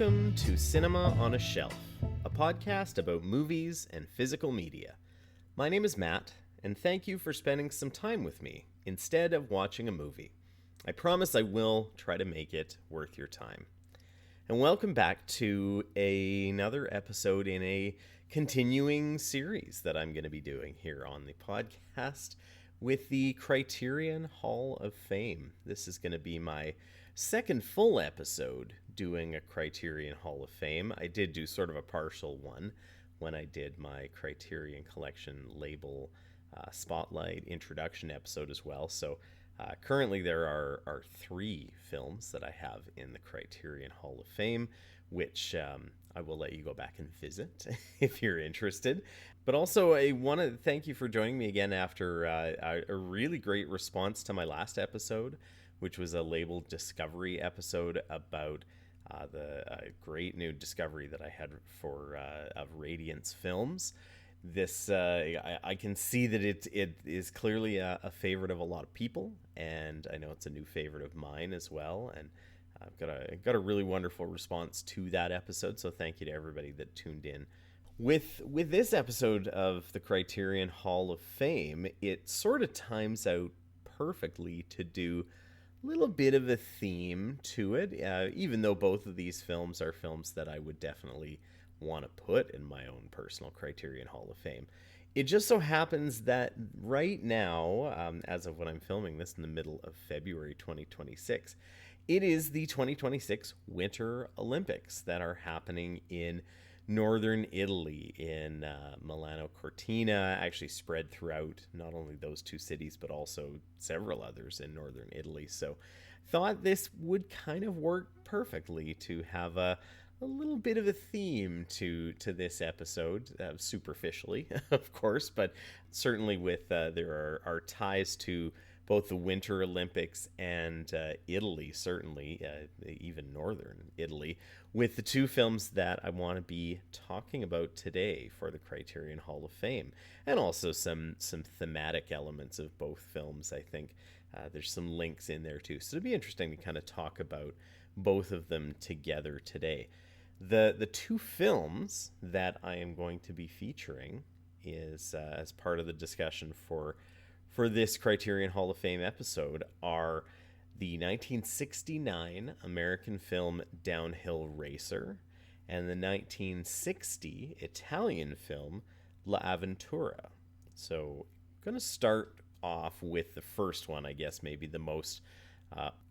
Welcome to Cinema on a Shelf, a podcast about movies and physical media. My name is Matt, and thank you for spending some time with me instead of watching a movie. I promise I will try to make it worth your time. And welcome back to another episode in a continuing series that I'm going to be doing here on the podcast with the Criterion Hall of Fame. This is going to be my second full episode doing a Criterion Hall of Fame. I did do sort of a partial one when I did my Criterion Collection label spotlight introduction episode as well. So currently there are three films that I have in the Criterion Hall of Fame, which I will let you go back and visit if you're interested. But also I want to thank you for joining me again after a really great response to my last episode, which was a label discovery episode about the great new discovery that I had for of Radiance Films. This I can see that it is clearly a favorite of a lot of people, and I know it's a new favorite of mine as well. And I've got a really wonderful response to that episode, so thank you to everybody that tuned in. With this episode of the Criterion Hall of Fame, it sort of times out perfectly to do little bit of a theme to it, even though both of these films are films that I would definitely want to put in my own personal Criterion Hall of Fame. It just so happens that right now, as of when I'm filming this in the middle of February 2026, it is the 2026 Winter Olympics that are happening in northern Italy, in Milano Cortina, actually spread throughout not only those two cities, but also several others in northern Italy. So thought this would kind of work perfectly to have a little bit of a theme to this episode, superficially, of course, but certainly with there are ties to both the Winter Olympics and Italy, certainly, even northern Italy, with the two films that I want to be talking about today for the Criterion Hall of Fame, and also some thematic elements of both films. I think there's some links in there too, so it'll be interesting to kind of talk about both of them together today. The two films that I am going to be featuring is as part of the discussion for this Criterion Hall of Fame episode are the 1969 American film Downhill Racer and the 1960 Italian film L'Avventura. So I'm going to start off with the first one, I guess maybe the most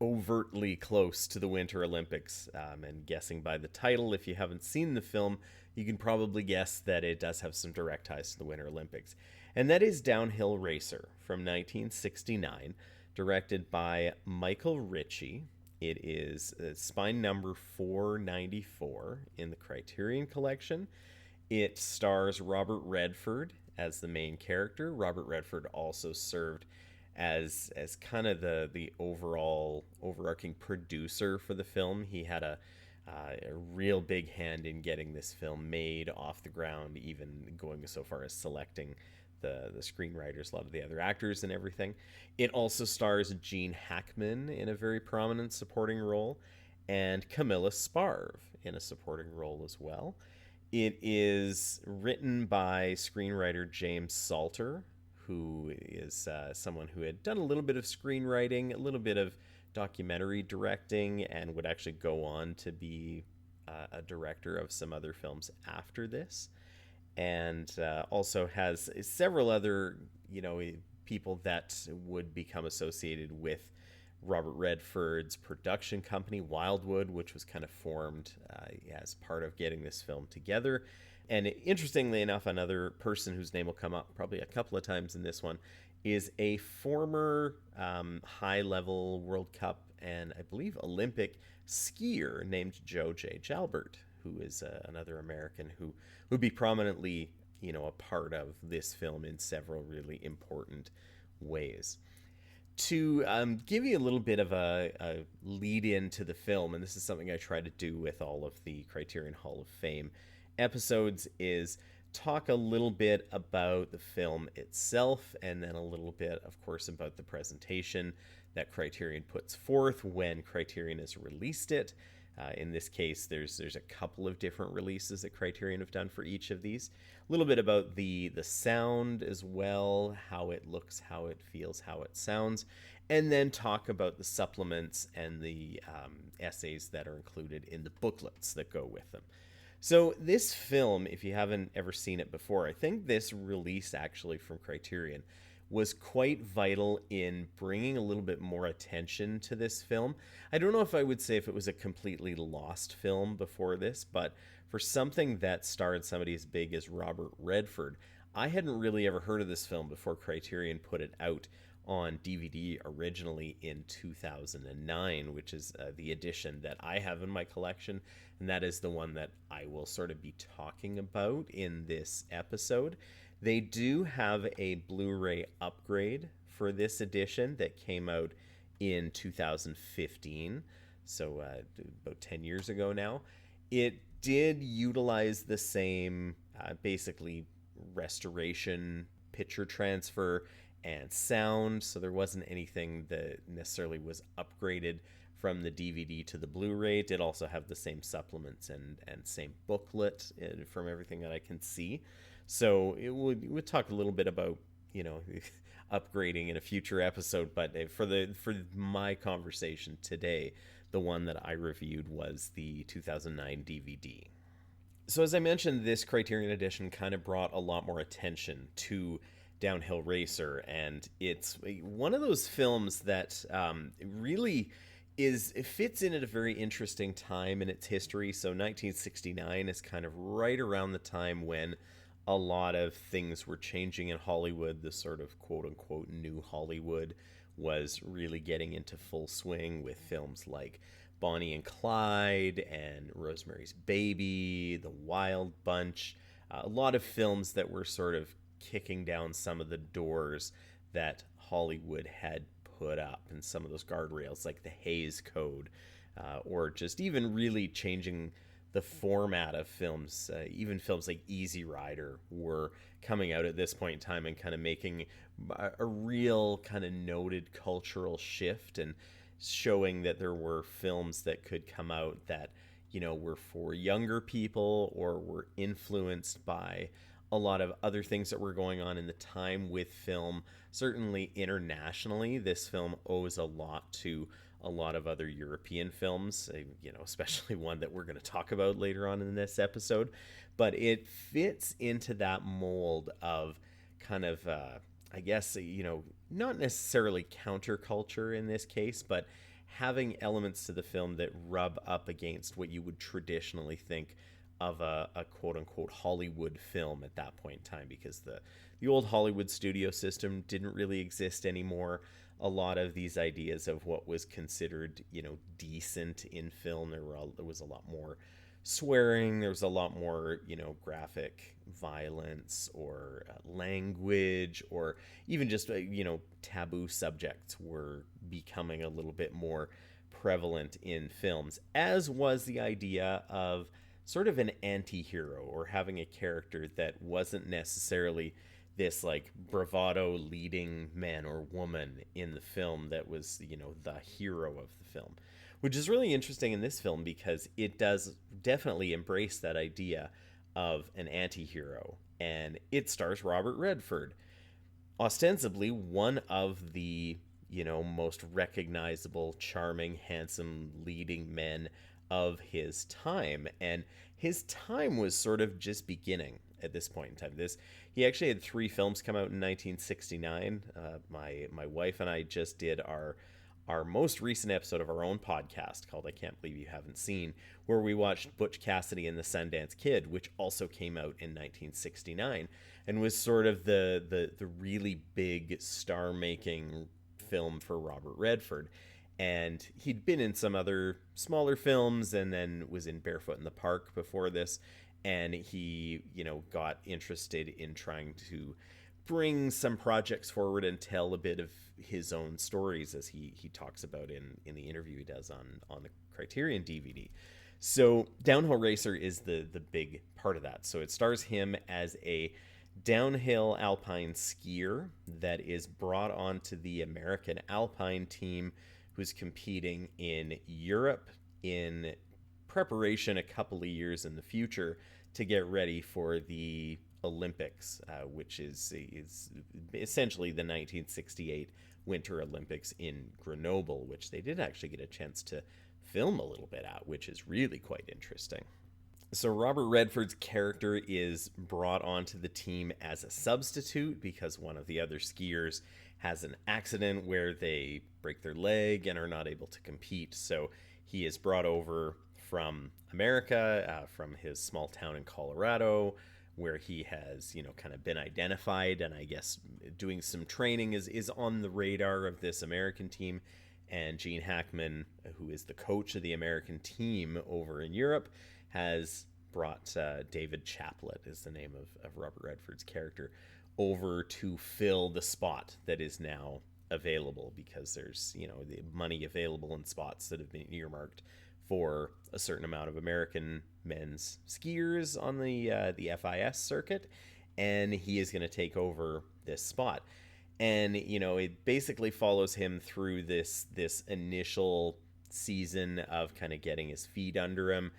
overtly close to the Winter Olympics, and guessing by the title, if you haven't seen the film, you can probably guess that it does have some direct ties to the Winter Olympics. And that is Downhill Racer from 1969, directed by Michael Ritchie. It is spine number 494 in the Criterion Collection. It stars Robert Redford as the main character. Robert Redford also served as kind of the overall overarching producer for the film. He had a real big hand in getting this film made off the ground, even going so far as selecting the screenwriters, a lot of the other actors and everything. It also stars Gene Hackman in a very prominent supporting role, and Camilla Sparv in a supporting role as well. It is written by screenwriter James Salter, who is someone who had done a little bit of screenwriting, a little bit of documentary directing, and would actually go on to be a director of some other films after this. And also has several other, people that would become associated with Robert Redford's production company, Wildwood, which was kind of formed as part of getting this film together. And interestingly enough, another person whose name will come up probably a couple of times in this one is a former high-level World Cup and I believe Olympic skier named Joe J. Jalbert, who is another American who would be prominently, a part of this film in several really important ways. To give you a little bit of a lead into the film, and this is something I try to do with all of the Criterion Hall of Fame episodes, is talk a little bit about the film itself, and then a little bit, of course, about the presentation that Criterion puts forth when Criterion has released it, In this case, there's a couple of different releases that Criterion have done for each of these. A little bit about the sound as well, how it looks, how it feels, how it sounds, and then talk about the supplements and the essays that are included in the booklets that go with them. So this film, if you haven't ever seen it before, I think this release actually from Criterion was quite vital in bringing a little bit more attention to this film. I don't know if I would say if it was a completely lost film before this, but for something that starred somebody as big as Robert Redford, I hadn't really ever heard of this film before Criterion put it out on DVD originally in 2009, which is the edition that I have in my collection, and that is the one that I will sort of be talking about in this episode. They do have a Blu-ray upgrade for this edition that came out in 2015, so about 10 years ago now. It did utilize the same basically restoration, picture transfer, and sound, so there wasn't anything that necessarily was upgraded from the DVD to the Blu-ray. It did also have the same supplements and same booklet from everything that I can see. So it would talk a little bit about, you know, upgrading in a future episode, but for my conversation today, the one that I reviewed was the 2009 DVD. So as I mentioned, this Criterion edition kind of brought a lot more attention to Downhill Racer, and it's one of those films that really it fits in at a very interesting time in its history. So 1969 is kind of right around the time when a lot of things were changing in Hollywood. The sort of quote-unquote new Hollywood was really getting into full swing with films like Bonnie and Clyde and Rosemary's Baby, The Wild Bunch, a lot of films that were sort of kicking down some of the doors that Hollywood had put up, and some of those guardrails like the Hays Code, or just even really changing the format of films. Even films like Easy Rider were coming out at this point in time and kind of making a real kind of noted cultural shift and showing that there were films that could come out that, you know, were for younger people or were influenced by a lot of other things that were going on in the time with film. Certainly internationally, this film owes a lot to a lot of other European films, you know, especially one that we're going to talk about later on in this episode. But it fits into that mold of kind of, I guess, you know, not necessarily counterculture in this case, but having elements to the film that rub up against what you would traditionally think of a quote-unquote Hollywood film at that point in time, because the old Hollywood studio system didn't really exist anymore. A lot of these ideas of what was considered, you know, decent in film, there was a lot more swearing, there was a lot more, you know, graphic violence or language, or even just, you know, taboo subjects were becoming a little bit more prevalent in films, as was the idea of sort of an anti-hero, or having a character that wasn't necessarily this like bravado leading man or woman in the film that was, you know, the hero of the film, which is really interesting in this film because it does definitely embrace that idea of an anti-hero, and it stars Robert Redford, ostensibly one of the, you know, most recognizable, charming, handsome leading men of his time. And his time was sort of just beginning at this point in time. He actually had 3 films come out in 1969. My wife and I just did our most recent episode of our own podcast called I Can't Believe You Haven't Seen, where we watched Butch Cassidy and the Sundance Kid, which also came out in 1969 and was sort of the really big star-making film for Robert Redford. And he'd been in some other smaller films and then was in Barefoot in the Park before this. And he, you know, got interested in trying to bring some projects forward and tell a bit of his own stories, as he talks about in the interview he does on the Criterion DVD. So Downhill Racer is the big part of that. So it stars him as a downhill alpine skier that is brought onto the American Alpine team, who's competing in Europe, in preparation a couple of years in the future to get ready for the Olympics, which is essentially the 1968 Winter Olympics in Grenoble, which they did actually get a chance to film a little bit at, which is really quite interesting. So Robert Redford's character is brought onto the team as a substitute because one of the other skiers has an accident where they break their leg and are not able to compete. So he is brought over from America, from his small town in Colorado, where he has, kind of been identified, and I guess doing some training is on the radar of this American team. And Gene Hackman, who is the coach of the American team over in Europe, has brought David Chaplet, is the name of Robert Redford's character, over to fill the spot that is now available, because there's the money available in spots that have been earmarked for a certain amount of American men's skiers on the FIS circuit, and he is going to take over this spot. And it basically follows him through this initial season of kind of getting his feet under him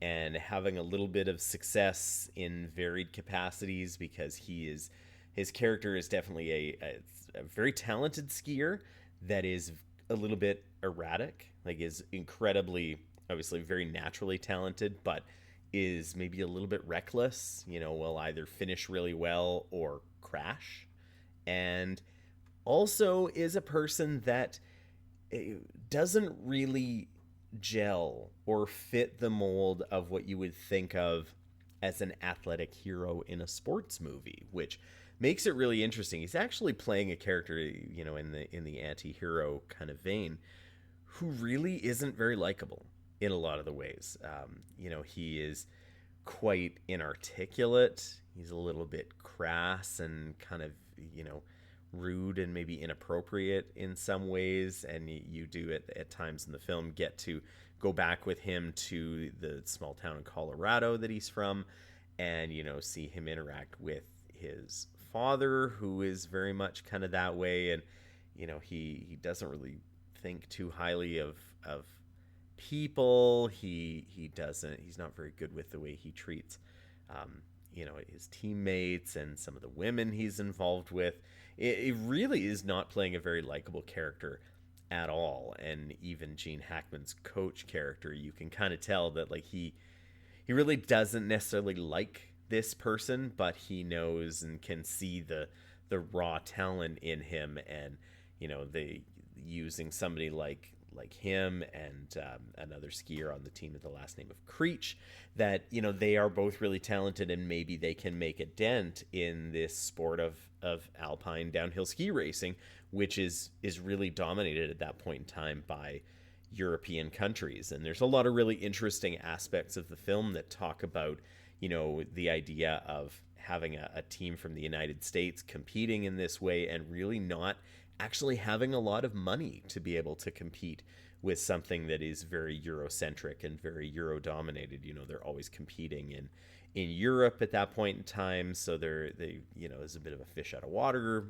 and having a little bit of success in varied capacities, because his character is definitely a very talented skier that is a little bit erratic, like is incredibly, obviously very naturally talented, but is maybe a little bit reckless, will either finish really well or crash. And also is a person that doesn't really gel or fit the mold of what you would think of as an athletic hero in a sports movie, which makes it really interesting. He's actually playing a character, in the anti-hero kind of vein, who really isn't very likable in a lot of the ways. He is quite inarticulate. He's a little bit crass and kind of, rude and maybe inappropriate in some ways. And you do at times in the film get to go back with him to the small town in Colorado that he's from, and see him interact with his father, who is very much kind of that way. And he doesn't really think too highly of people. He's not very good with the way he treats his teammates and some of the women he's involved with. It really is not playing a very likable character at all. And even Gene Hackman's coach character, you can kind of tell that like he really doesn't necessarily like this person, but he knows and can see the raw talent in him. And they using somebody like him and another skier on the team with the last name of Creech, that they are both really talented, and maybe they can make a dent in this sport of alpine downhill ski racing, which is really dominated at that point in time by European countries. And there's a lot of really interesting aspects of the film that talk about the idea of having a team from the United States competing in this way and really not actually having a lot of money to be able to compete with something that is very Eurocentric and very Euro-dominated. They're always competing in Europe at that point in time, so there's a bit of a fish out of water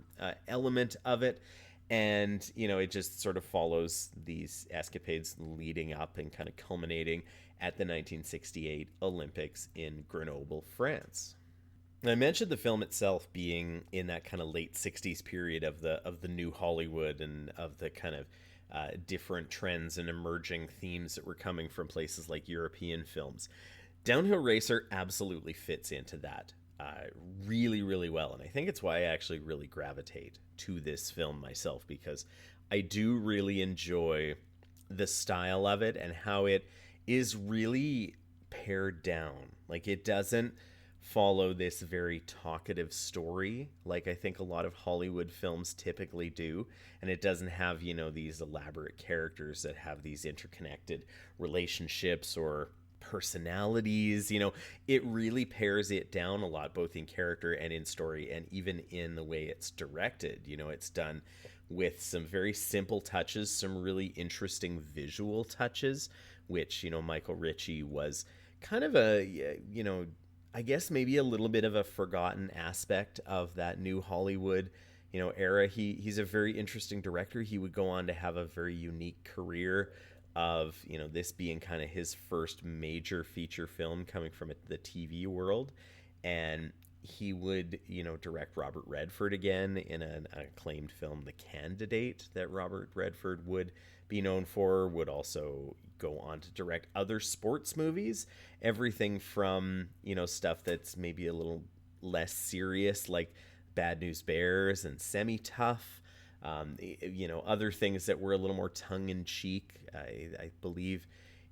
element of it. And it just sort of follows these escapades leading up and kind of culminating at the 1968 Olympics in Grenoble, France. I mentioned the film itself being in that kind of late 60s period of the new Hollywood, and of the kind of different trends and emerging themes that were coming from places like European films. Downhill Racer absolutely fits into that really, really well. And I think it's why I actually really gravitate to this film myself, because I do really enjoy the style of it and how it is really pared down. Like, it doesn't follow this very talkative story like I think a lot of Hollywood films typically do, and it doesn't have these elaborate characters that have these interconnected relationships or personalities. It really pares it down a lot, both in character and in story, and even in the way it's directed. It's done with some very simple touches, some really interesting visual touches, which Michael Ritchie was kind of I guess maybe a little bit of a forgotten aspect of that new Hollywood, era. He's a very interesting director. He would go on to have a very unique career of, this being kind of his first major feature film coming from the TV world. And he would, direct Robert Redford again in an acclaimed film, The Candidate, that Robert Redford would be known for. Would also go on to direct other sports movies, everything from, stuff that's maybe a little less serious, like Bad News Bears and Semi-Tough, other things that were a little more tongue-in-cheek. I believe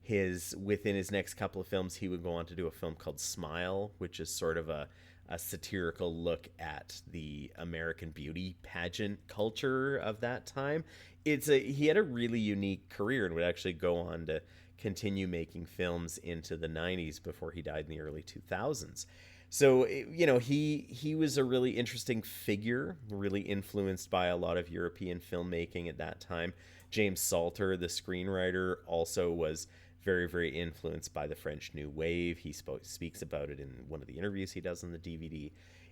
within his next couple of films, he would go on to do a film called Smile, which is sort of a satirical look at the American beauty pageant culture of that time. He had a really unique career and would actually go on to continue making films into the 90s before he died in the early 2000s. So, he was a really interesting figure, really influenced by a lot of European filmmaking at that time. James Salter, the screenwriter, also was very, very influenced by the French New Wave. He speaks about it in one of the interviews he does on the DVD.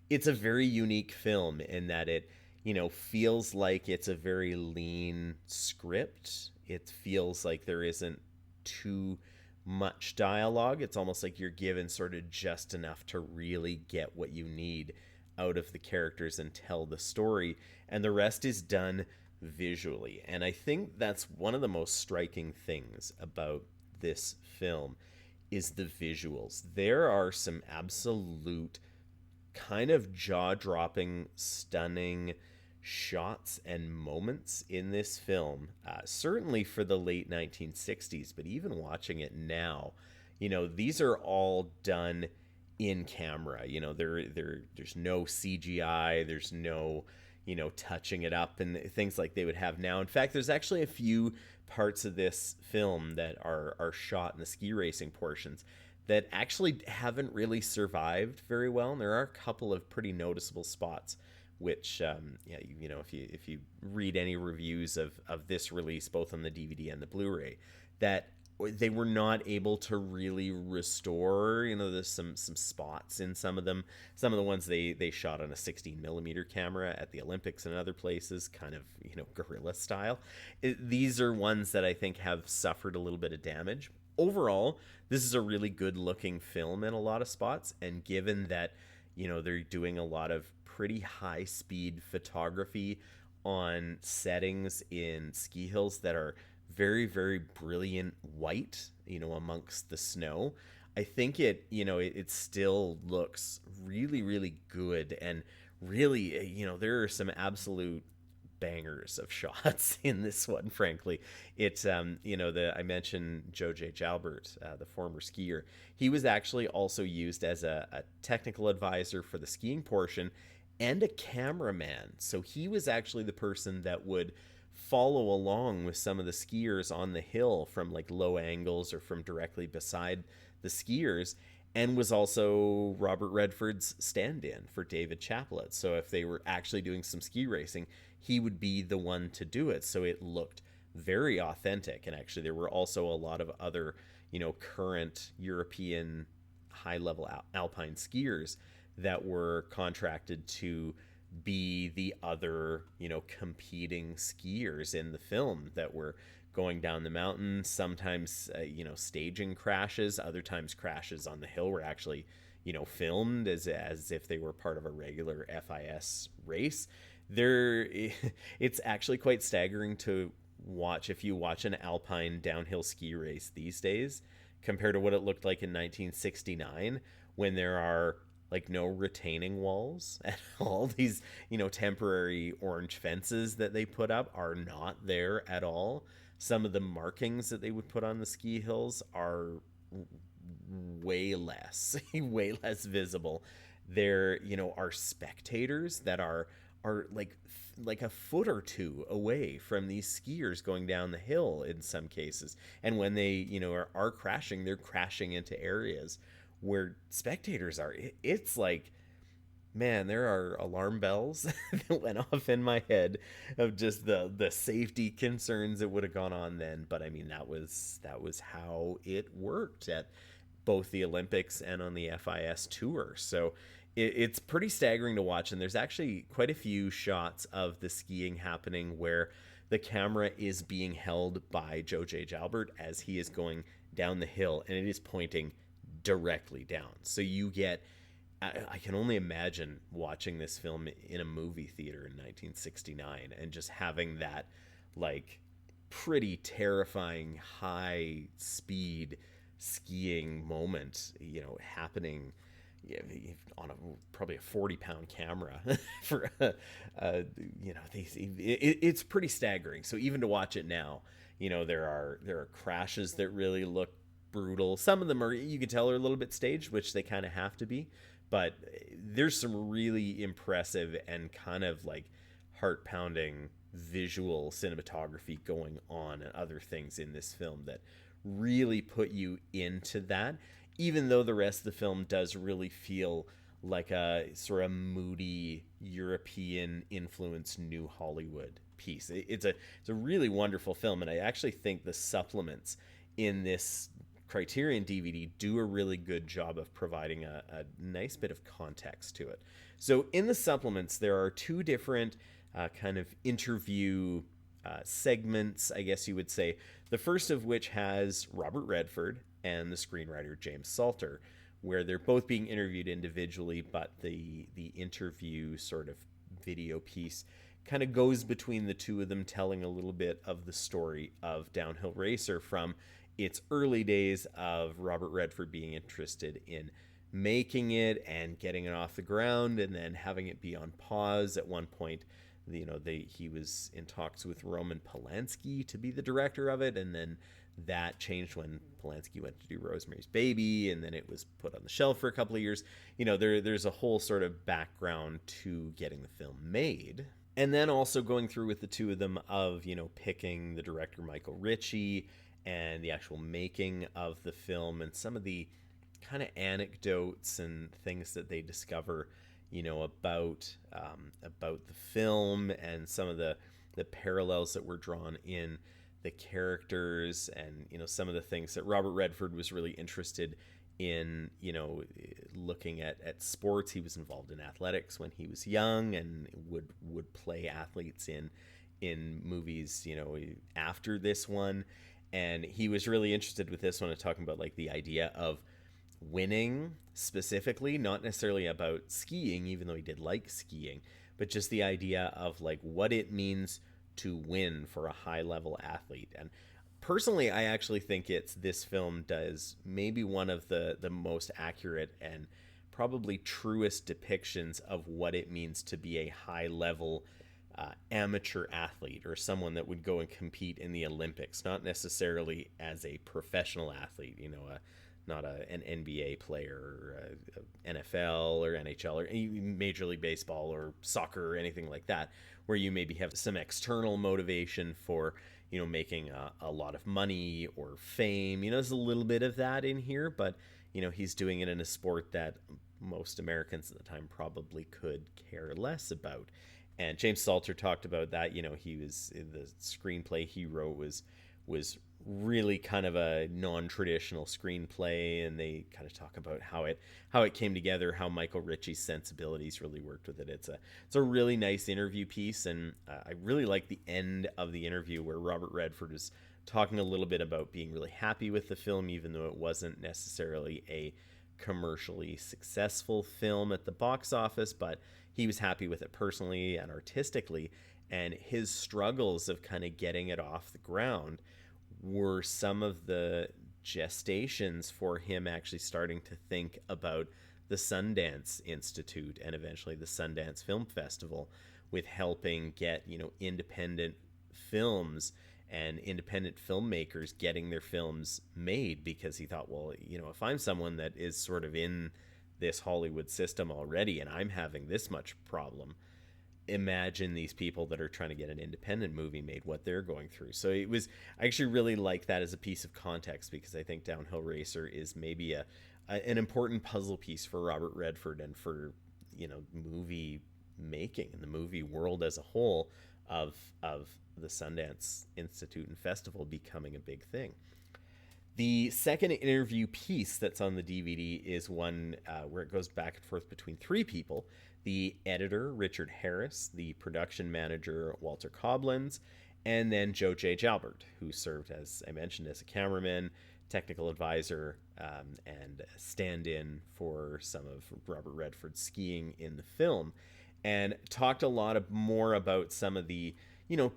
It's a very unique film in that it, feels like it's a very lean script. It feels like there isn't too much dialogue. It's almost like you're given sort of just enough to really get what you need out of the characters and tell the story. And the rest is done visually. And I think that's one of the most striking things about this film is the visuals. There are some absolute kind of jaw-dropping, stunning shots and moments in this film, certainly for the late 1960s, but even watching it now, these are all done in camera. There's no CGI, there's no, touching it up and things like they would have now. In fact, there's actually a few parts of this film that are shot in the ski racing portions that actually haven't really survived very well. And there are a couple of pretty noticeable spots which, if you read any reviews of this release, both on the DVD and the Blu-ray, that they were not able to really restore. There's some spots in some of them. Some of the ones they shot on a 16 millimeter camera at the Olympics and other places, kind of, guerrilla style. These are ones that I think have suffered a little bit of damage. Overall, this is a really good looking film in a lot of spots. And given that, they're doing a lot of pretty high speed photography on settings in ski hills that are very, very brilliant white, amongst the snow. I think it still looks really, really good. And really, there are some absolute bangers of shots in this one, frankly. It's, I mentioned Joe J. Jalbert, the former skier. He was actually also used as a technical advisor for the skiing portion and a cameraman. So he was actually the person that would follow along with some of the skiers on the hill from like low angles or from directly beside the skiers, and was also Robert Redford's stand-in for David Chaplet. So if they were actually doing some ski racing, he would be the one to do it. So it looked very authentic. And actually there were also a lot of other, current European high-level alpine skiers that were contracted to be the other, competing skiers in the film that were going down the mountain. Sometimes, staging crashes. Other times crashes on the hill were actually, filmed as if they were part of a regular FIS race. It's actually quite staggering to watch if you watch an alpine downhill ski race these days compared to what it looked like in 1969, when there are like no retaining walls at all. These, temporary orange fences that they put up are not there at all. Some of the markings that they would put on the ski hills are way less, way less visible. There, are spectators that are like a foot or two away from these skiers going down the hill in some cases. And when they, are crashing, they're crashing into areas where spectators are. It's like, man, there are alarm bells that went off in my head of just the safety concerns that would have gone on then. But I mean, that was how it worked at both the Olympics and on the FIS tour. So it's pretty staggering to watch. And there's actually quite a few shots of the skiing happening where the camera is being held by Joe J. Jalbert as he is going down the hill, and it is pointing directly down. So you get, I can only imagine watching this film in a movie theater in 1969 and just having that like pretty terrifying high speed skiing moment, happening on probably a 40-pound camera for it's pretty staggering. So even to watch it now, there are crashes that really look brutal. Some of them are, you can tell, are a little bit staged, which they kind of have to be, but there's some really impressive and kind of like heart-pounding visual cinematography going on and other things in this film that really put you into that, even though the rest of the film does really feel like a sort of moody European influenced New Hollywood piece. It's a really wonderful film, and I actually think the supplements in this Criterion DVD do a really good job of providing a nice bit of context to it. So in the supplements, there are two different kind of interview segments, I guess you would say. The first of which has Robert Redford and the screenwriter James Salter, where they're both being interviewed individually, but the interview sort of video piece kind of goes between the two of them, telling a little bit of the story of Downhill Racer from its early days of Robert Redford being interested in making it and getting it off the ground, and then having it be on pause at one point. He was in talks with Roman Polanski to be the director of it, and then that changed when Polanski went to do Rosemary's Baby, and then it was put on the shelf for a couple of years. There's a whole sort of background to getting the film made. And then also going through with the two of them of, picking the director Michael Ritchie and the actual making of the film, and some of the kind of anecdotes and things that they discover about the film, and some of the parallels that were drawn in the characters, and some of the things that Robert Redford was really interested in, looking at sports. He was involved in athletics when he was young, and would play athletes in movies after this one. And he was really interested with this one and talking about like the idea of winning specifically, not necessarily about skiing, even though he did like skiing, but just the idea of like what it means to win for a high level athlete. And personally, I actually think this film does maybe one of the most accurate and probably truest depictions of what it means to be a high level amateur athlete, or someone that would go and compete in the Olympics, not necessarily as a professional athlete, not an NBA player, or a NFL or NHL or Major League Baseball or soccer or anything like that, where you maybe have some external motivation for, making a lot of money or fame. There's a little bit of that in here, but, he's doing it in a sport that most Americans at the time probably could care less about. And James Salter talked about that. He was, the screenplay he wrote was really kind of a non-traditional screenplay, and they kind of talk about how it came together, how Michael Ritchie's sensibilities really worked with it. It's a really nice interview piece, and I really like the end of the interview where Robert Redford is talking a little bit about being really happy with the film, even though it wasn't necessarily a commercially successful film at the box office, but he was happy with it personally and artistically, and his struggles of kind of getting it off the ground were some of the gestations for him actually starting to think about the Sundance Institute and eventually the Sundance Film Festival, with helping get, independent films and independent filmmakers getting their films made, because he thought, well, if I'm someone that is sort of in this Hollywood system already and I'm having this much problem, imagine these people that are trying to get an independent movie made, what they're going through. So I actually really like that as a piece of context, because I think Downhill Racer is maybe an important puzzle piece for Robert Redford and for movie making and the movie world as a whole, of the Sundance Institute and Festival becoming a big thing. The second interview piece that's on the DVD is one where it goes back and forth between three people: the editor, Richard Harris, the production manager, Walter Coblins, and then Joe J. Jalbert, who served, as I mentioned, as a cameraman, technical advisor, and stand-in for some of Robert Redford's skiing in the film, and talked a lot more about some of the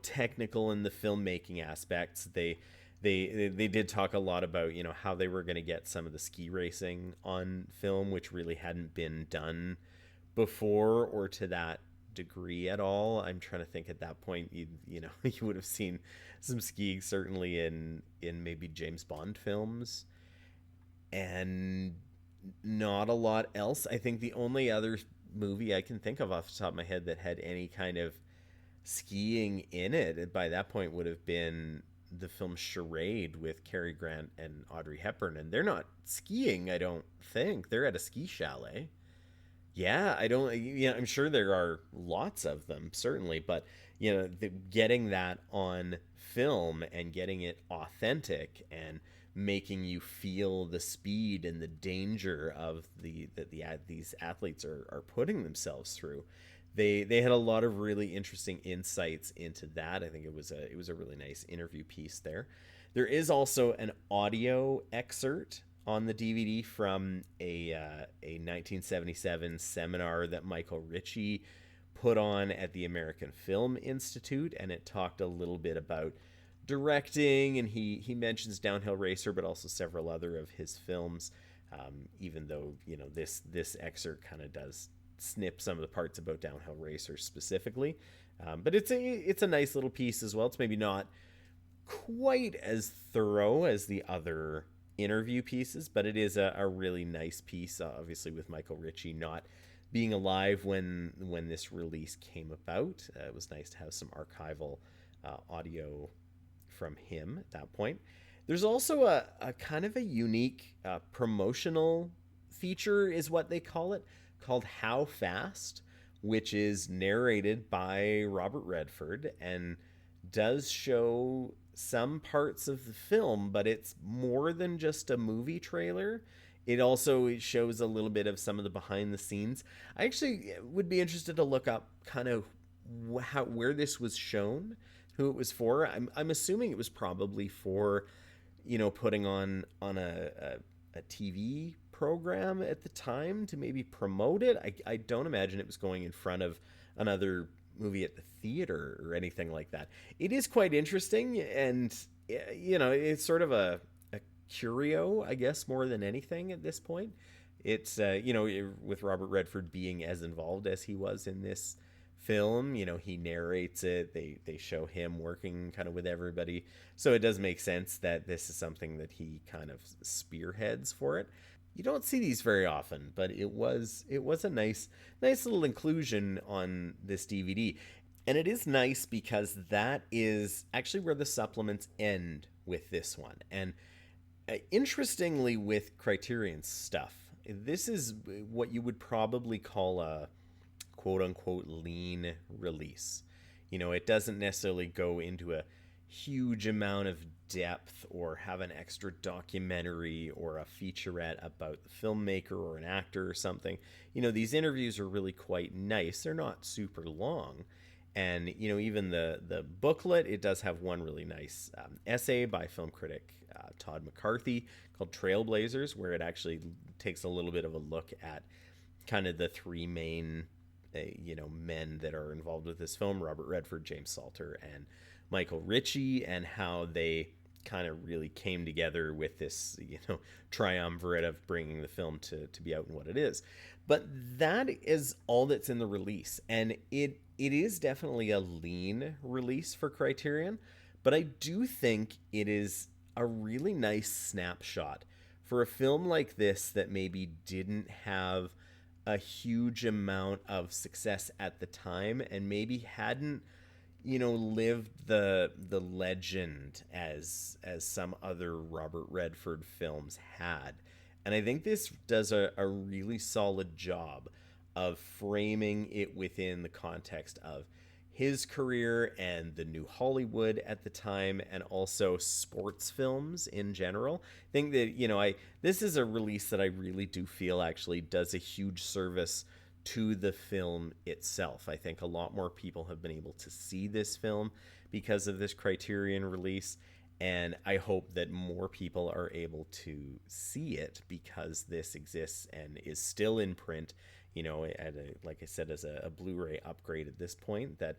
technical and the filmmaking aspects. They did talk a lot about how they were going to get some of the ski racing on film, which really hadn't been done before or to that degree at all. I'm trying to think at that point, you would have seen some skiing certainly in maybe James Bond films, and not a lot else. I think the only other movie I can think of off the top of my head that had any kind of skiing in it by that point would have been the film Charade with Cary Grant and Audrey Hepburn, and they're not skiing, I don't think. They're at a ski chalet. Yeah, I don't. I'm sure there are lots of them, certainly, but getting that on film and getting it authentic and making you feel the speed and the danger of these athletes are putting themselves through. They had a lot of really interesting insights into that. I think it was a really nice interview piece there. There is also an audio excerpt on the DVD from a 1977 seminar that Michael Ritchie put on at the American Film Institute, and it talked a little bit about directing, and he mentions Downhill Racer, but also several other of his films. Even though this excerpt kind of does snip some of the parts about Downhill Racer specifically, but it's a nice little piece as well. It's maybe not quite as thorough as the other interview pieces, but it is a really nice piece, obviously with Michael Ritchie not being alive when this release came about. It was nice to have some archival audio from him at that point. There's also a kind of a unique promotional feature, is what they call it, called How Fast, which is narrated by Robert Redford and does show some parts of the film, but it's more than just a movie trailer. It also shows a little bit of some of the behind the scenes. I actually would be interested to look up kind of where this was shown, who it was for. I'm assuming it was probably for putting on a TV program at the time to maybe promote it. I don't imagine it was going in front of another movie at the theater or anything like that. It is quite interesting, and it's sort of a curio, I guess, more than anything at this point. It's with Robert Redford being as involved as he was in this film, he narrates it, they show him working kind of with everybody, so it does make sense that this is something that he kind of spearheads for it. You don't see these very often, but it was a nice little inclusion on this DVD. And it is nice because that is actually where the supplements end with this one. And interestingly, with Criterion stuff, this is what you would probably call a quote-unquote lean release. It doesn't necessarily go into a huge amount of depth or have an extra documentary or a featurette about the filmmaker or an actor or something. These interviews are really quite nice. They're not super long. And, even the booklet, it does have one really nice essay by film critic Todd McCarthy called Trailblazers, where it actually takes a little bit of a look at kind of the three main men that are involved with this film: Robert Redford, James Salter, and Michael Ritchie, and how they kind of really came together with this triumvirate of bringing the film to be out in what it is. But that is all that's in the release, and it is definitely a lean release for Criterion, but I do think it is a really nice snapshot for a film like this that maybe didn't have a huge amount of success at the time, and maybe hadn't lived the legend as some other Robert Redford films had. And I think this does a really solid job of framing it within the context of his career and the new Hollywood at the time, and also sports films in general. I think that, this is a release that I really do feel actually does a huge service to the film itself. I think a lot more people have been able to see this film because of this Criterion release. And I hope that more people are able to see it because this exists and is still in print, like I said, as a Blu-ray upgrade at this point. That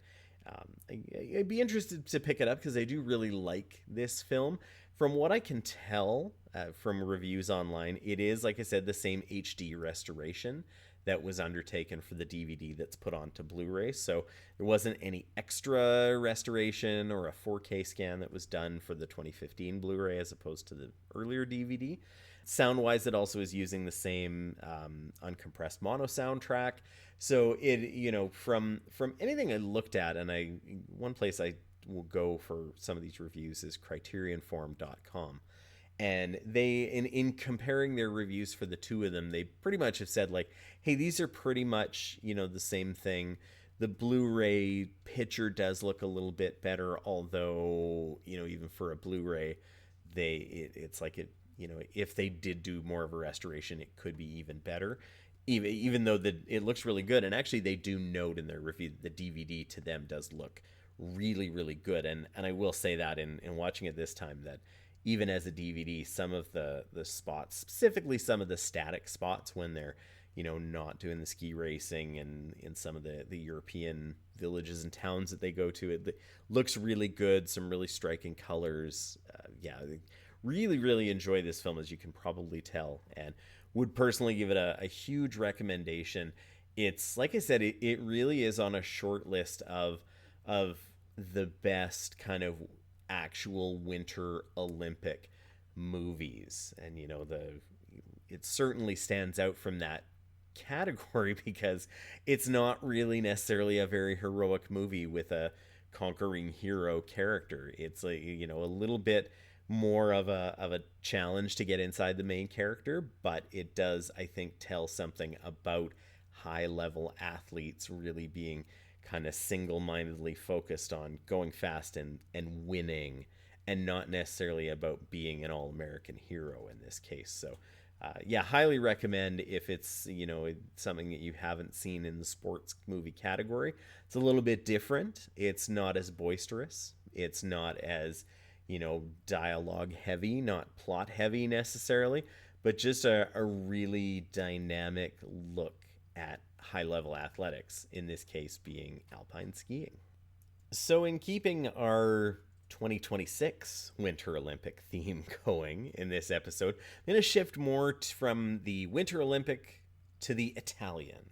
I'd be interested to pick it up because I do really like this film. From what I can tell from reviews online, it is, like I said, the same HD restoration that was undertaken for the DVD that's put onto Blu-ray. So there wasn't any extra restoration or a 4K scan that was done for the 2015 Blu-ray as opposed to the earlier DVD. Sound-wise, it also is using the same uncompressed mono soundtrack. So it, from anything I looked at, and one place I will go for some of these reviews is criterionforum.com. And they, in comparing their reviews for the two of them, they pretty much have said, like, hey, these are pretty much, the same thing. The Blu-ray picture does look a little bit better, although, even for a Blu-ray, it's like it, if they did do more of a restoration, it could be even better. Even though it looks really good. And actually, they do note in their review that the DVD to them does look really, really good. And I will say that in watching it this time, that even as a DVD, some of the spots, specifically some of the static spots when they're, not doing the ski racing and in some of the European villages and towns that they go to, it looks really good. Some really striking colors. Really, really enjoy this film, as you can probably tell, and would personally give it a huge recommendation. It's, like I said, it really is on a short list of the best kind of actual Winter Olympic movies. And it certainly stands out from that category because it's not really necessarily a very heroic movie with a conquering hero character. It's like, a little bit more of a challenge to get inside the main character, but it does, I think, tell something about high level athletes really being kind of single-mindedly focused on going fast and winning, and not necessarily about being an all-American hero in this case. So highly recommend if it's something that you haven't seen in the sports movie category. It's a little bit different. It's not as boisterous. It's not as dialogue heavy, not plot heavy necessarily, but just a really dynamic look at high-level athletics, in this case being alpine skiing. So in keeping our 2026 Winter Olympic theme going in this episode, I'm going to shift more from the Winter Olympic to the Italian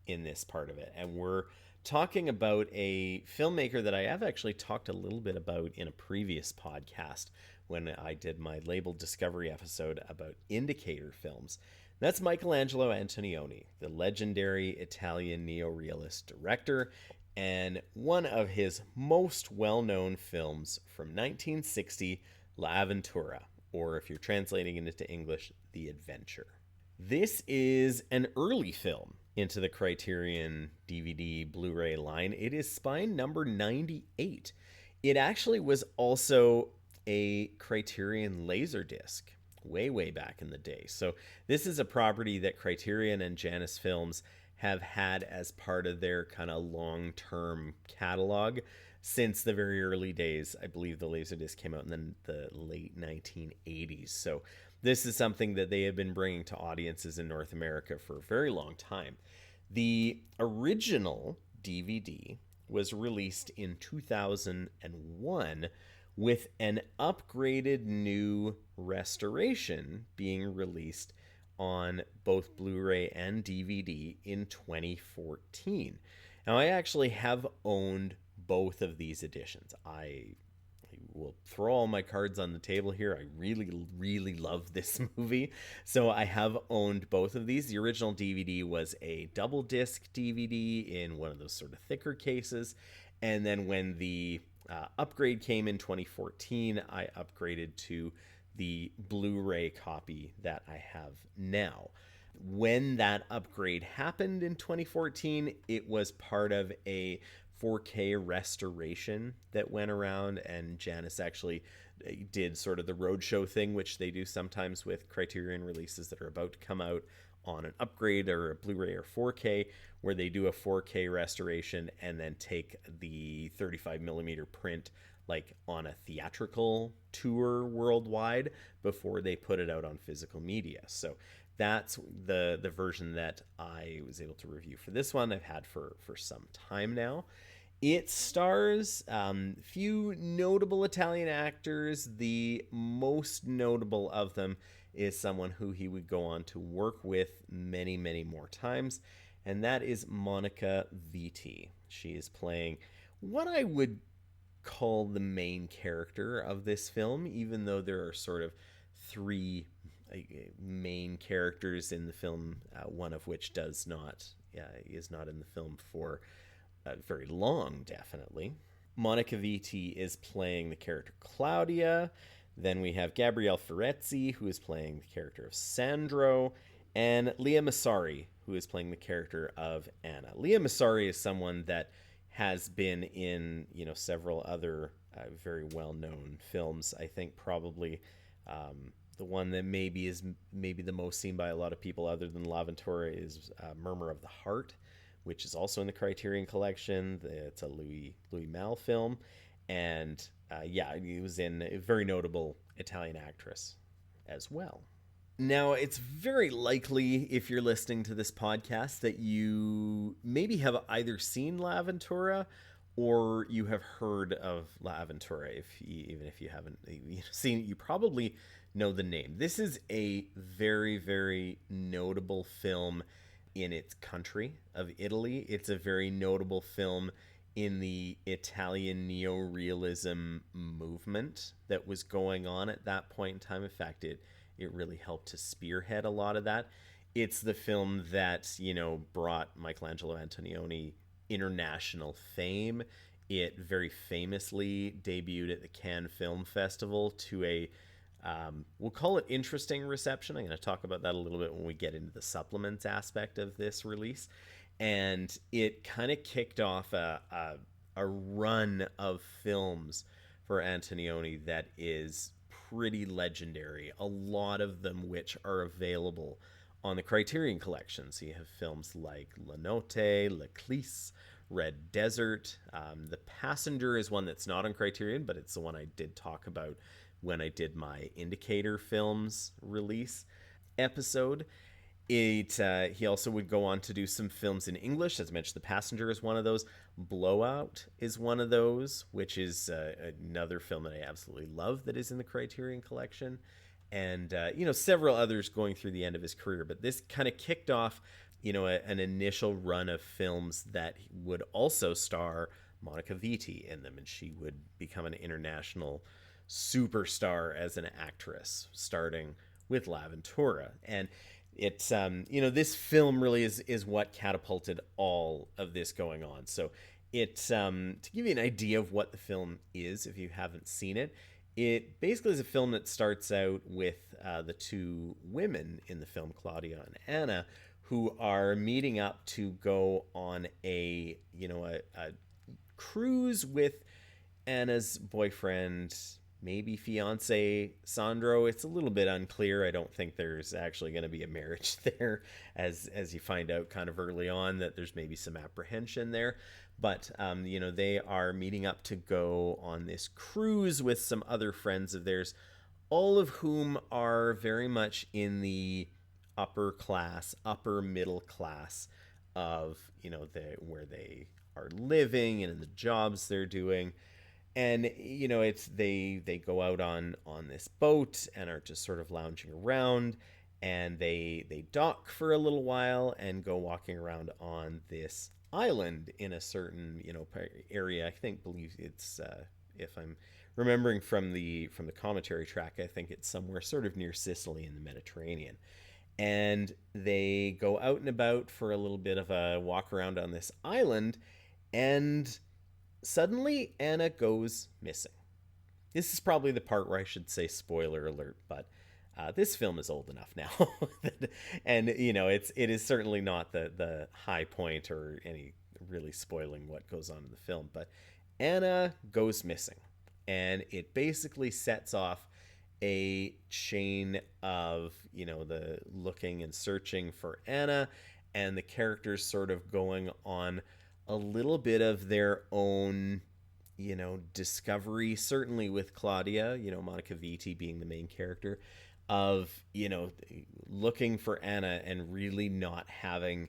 in this part of it. And we're talking about a filmmaker that I have actually talked a little bit about in a previous podcast when I did my Labeled Discovery episode about indicator films. That's Michelangelo Antonioni, the legendary Italian neo-realist director, and one of his most well-known films from 1960, La Avventura, or if you're translating it into English, The Adventure. This is an early film into the Criterion DVD Blu-ray line. It is spine number 98. It actually was also a Criterion Laserdisc way back in the day. So this is a property that Criterion and Janus Films have had as part of their kind of long-term catalog since the very early days. I believe the Laserdisc came out in the late 1980s. So this is something that they have been bringing to audiences in North America for a very long time. The original DVD was released in 2001 with an upgraded new restoration being released on both Blu-ray and DVD in 2014. Now, I actually have owned both of these editions. I will throw all my cards on the table here. I really love this movie. So I have owned both of these. The original DVD was a double disc DVD in one of those sort of thicker cases. And then when the upgrade came in 2014, I upgraded to the Blu-ray copy that I have now. When that upgrade happened in 2014, it was part of a 4K restoration that went around, and Janus actually did sort of the roadshow thing, which they do sometimes with Criterion releases that are about to come out on an upgrade or a Blu-ray or 4K, where they do a 4K restoration and then take the 35 millimeter print like on a theatrical tour worldwide before they put it out on physical media. So that's the version that I was able to review for this one. I've had for some time now. It stars few notable Italian actors. The most notable of them is someone who he would go on to work with many, many more times, and that is Monica Vitti. She is playing what I would call the main character of this film, even though there are sort of three main characters in the film, one of which is not in the film for very long, definitely. Monica Vitti is playing the character Claudia. Then we have Gabriele Ferrezzi, who is playing the character of Sandro, and Leah Massari, who is playing the character of Anna. Leah Massari is someone that has been in, several other very well-known films. I think probably the one that maybe is the most seen by a lot of people other than L'Avventura is Murmur of the Heart, which is also in the Criterion Collection. It's a Louis Malle film. And he was in a very notable Italian actress as well. Now, it's very likely, if you're listening to this podcast, that you maybe have either seen L'Avventura or you have heard of L'Avventura. Even if you haven't seen it, you probably know the name. This is a very, very notable film in its country of Italy. It's a very notable film in the Italian neo-realism movement that was going on at that point in time. In fact, it really helped to spearhead a lot of that. It's the film that, brought Michelangelo Antonioni international fame. It very famously debuted at the Cannes Film Festival to a, we'll call it interesting reception. I'm going to talk about that a little bit when we get into the supplements aspect of this release. And it kind of kicked off a run of films for Antonioni that is pretty legendary, a lot of them which are available on the Criterion Collection. So you have films like La Notte, L'Eclisse, Red Desert. The Passenger is one that's not on Criterion, but it's the one I did talk about when I did my Indicator Films release episode. He also would go on to do some films in English. As I mentioned, The Passenger is one of those. Blowout is one of those, which is another film that I absolutely love that is in the Criterion Collection. And, several others going through the end of his career. But this kind of kicked off, an initial run of films that would also star Monica Vitti in them. And she would become an international superstar as an actress, starting with L'Avventura. And it's this film really is what catapulted all of this going on. So it's to give you an idea of what the film is, if you haven't seen it, it basically is a film that starts out with the two women in the film, Claudia and Anna, who are meeting up to go on a cruise with Anna's boyfriend, maybe fiance Sandro. It's a little bit unclear. I don't think there's actually going to be a marriage there, as you find out kind of early on that there's maybe some apprehension there. But they are meeting up to go on this cruise with some other friends of theirs, all of whom are very much in the upper middle class of where they are living and in the jobs they're doing. And it's they go out on this boat and are just sort of lounging around, and they dock for a little while and go walking around on this island in a certain area. I believe it's if I'm remembering from the commentary track, I think it's somewhere sort of near Sicily in the Mediterranean. And they go out and about for a little bit of a walk around on this island, and suddenly Anna goes missing. This is probably the part where I should say spoiler alert, but this film is old enough now. And it is certainly not the high point or any really spoiling what goes on in the film, but Anna goes missing, and it basically sets off a chain of, the looking and searching for Anna, and the characters sort of going on a little bit of their own, discovery, certainly with Claudia, Monica Vitti being the main character, of, looking for Anna and really not having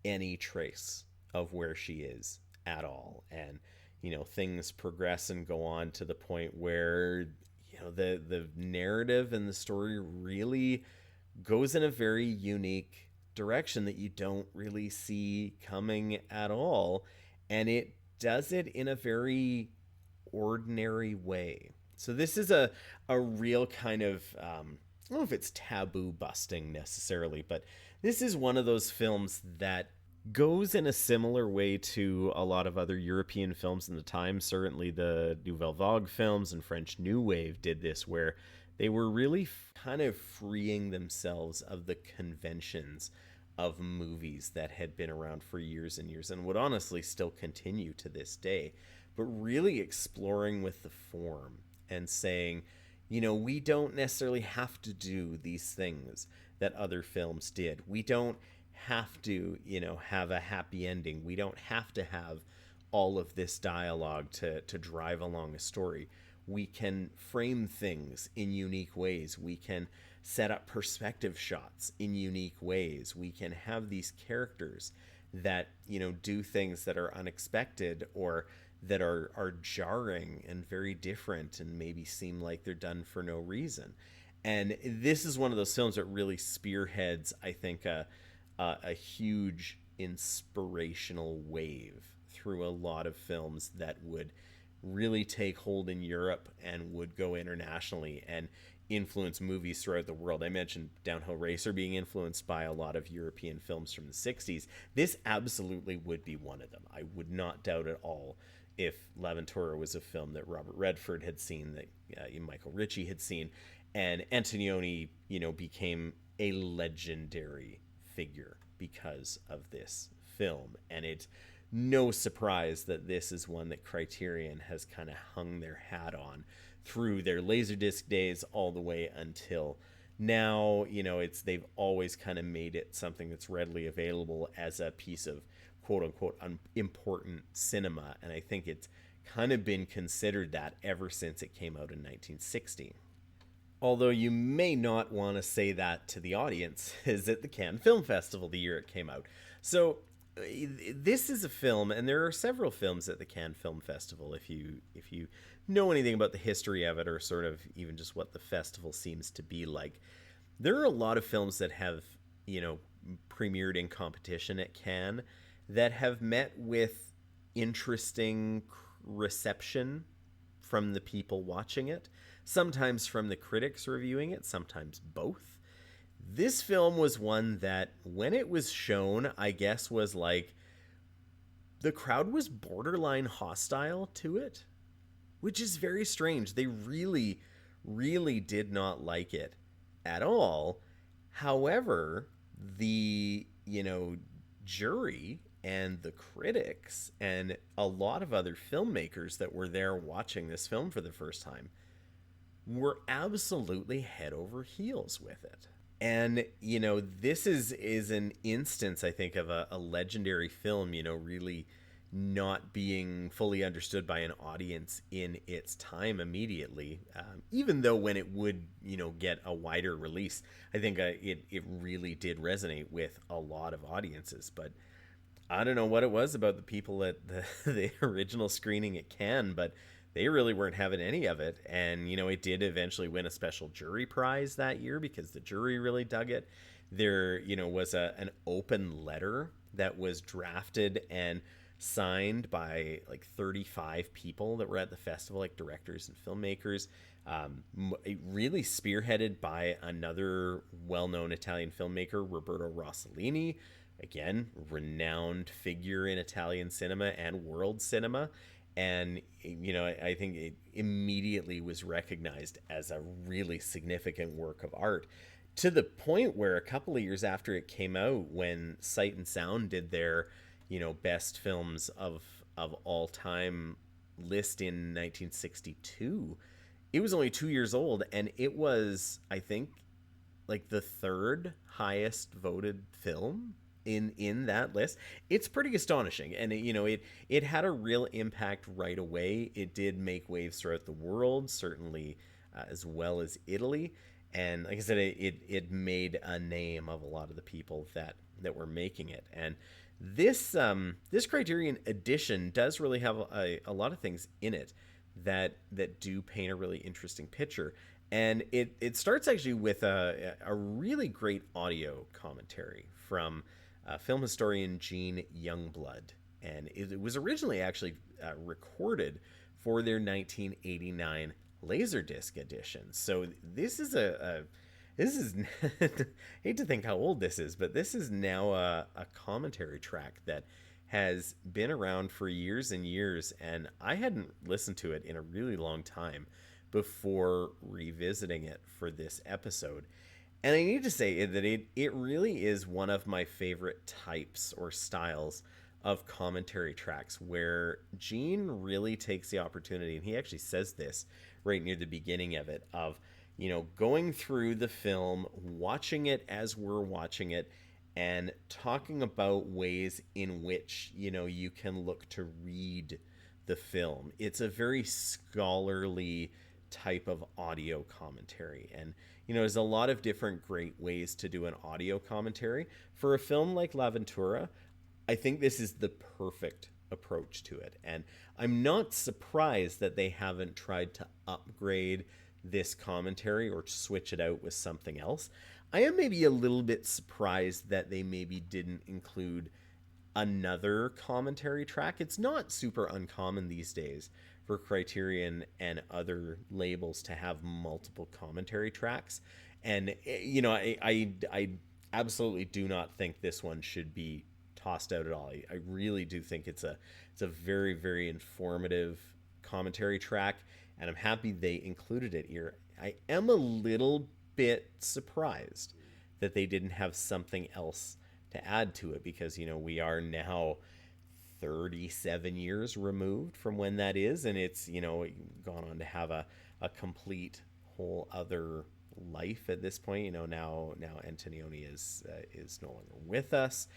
any trace of where she is at all. And, things progress and go on to the point where, the narrative and the story really goes in a very unique direction that you don't really see coming at all. And it does it in a very ordinary way. So this is a real kind of, I don't know if it's taboo busting necessarily, but this is one of those films that goes in a similar way to a lot of other European films in the time. Certainly the Nouvelle Vague films and French New Wave did this, where they were really kind of freeing themselves of the conventions of movies that had been around for years and years and would honestly still continue to this day, but really exploring with the form and saying, we don't necessarily have to do these things that other films did. We don't have to, have a happy ending. We don't have to have all of this dialogue to drive along a story. We can frame things in unique ways. We can set up perspective shots in unique ways. We can have these characters that, do things that are unexpected or that are jarring and very different and maybe seem like they're done for no reason. And this is one of those films that really spearheads, I think, a huge inspirational wave through a lot of films that would really take hold in Europe and would go internationally and influence movies throughout the world. I mentioned Downhill Racer being influenced by a lot of European films from the 60s. This absolutely would be one of them. I would not doubt at all if L'Avventura was a film that Robert Redford had seen, that Michael Ritchie had seen, and Antonioni, became a legendary figure because of this film. And it's no surprise that this is one that Criterion has kind of hung their hat on through their Laserdisc days all the way until now. They've always kind of made it something that's readily available as a piece of quote unquote important cinema. And I think it's kind of been considered that ever since it came out in 1960. Although you may not want to say that to the audience, is at the Cannes Film Festival the year it came out. So this is a film, and there are several films at the Cannes Film Festival. If you know anything about the history of it, or sort of even just what the festival seems to be like, there are a lot of films that have, premiered in competition at Cannes that have met with interesting reception from the people watching it, sometimes from the critics reviewing it, sometimes both. This film was one that, when it was shown, I guess was like, the crowd was borderline hostile to it, which is very strange. They really, really did not like it at all. However, the, jury and the critics and a lot of other filmmakers that were there watching this film for the first time were absolutely head over heels with it. And, this is an instance, I think, of a legendary film, really not being fully understood by an audience in its time immediately. Even though when it would, get a wider release, I think it really did resonate with a lot of audiences. But I don't know what it was about the people at the original screening at Cannes, but they really weren't having any of it. And, it did eventually win a special jury prize that year because the jury really dug it. There, was an open letter that was drafted and signed by like 35 people that were at the festival, like directors and filmmakers, really spearheaded by another well-known Italian filmmaker, Roberto Rossellini, again, renowned figure in Italian cinema and world cinema. And, I think it immediately was recognized as a really significant work of art, to the point where a couple of years after it came out, when Sight and Sound did their, best films of all time list in 1962, it was only 2 years old, and it was, I think, like the third highest voted film in that list. It's pretty astonishing, and it had a real impact right away. It did make waves throughout the world, certainly, as well as Italy. And like I said, it made a name of a lot of the people that were making it. And this Criterion edition does really have a lot of things in it that do paint a really interesting picture. And it starts actually with a really great audio commentary from film historian Gene Youngblood. And it was originally actually recorded for their 1989 Laserdisc edition. So this is this is hate to think how old this is, but this is now a commentary track that has been around for years and years, and I hadn't listened to it in a really long time before revisiting it for this episode. And I need to say that it really is one of my favorite types or styles of commentary tracks, where Gene really takes the opportunity, and he actually says this right near the beginning of it, of going through the film, watching it as we're watching it, and talking about ways in which you can look to read the film. It's a very scholarly type of audio commentary, and there's a lot of different great ways to do an audio commentary for a film like L'Avventura. I think this is the perfect approach to it, and I'm not surprised that they haven't tried to upgrade this commentary or switch it out with something else. I am maybe a little bit surprised that they maybe didn't include another commentary track. It's not super uncommon these days for Criterion and other labels to have multiple commentary tracks. And I absolutely do not think this one should be tossed out at all. I really do think it's a very, very informative commentary track, and I'm happy they included it here. I am a little bit surprised that they didn't have something else to add to it, because we are now 37 years removed from when that is, and it's gone on to have a complete whole other life at this point. Now Antonioni is no longer with us,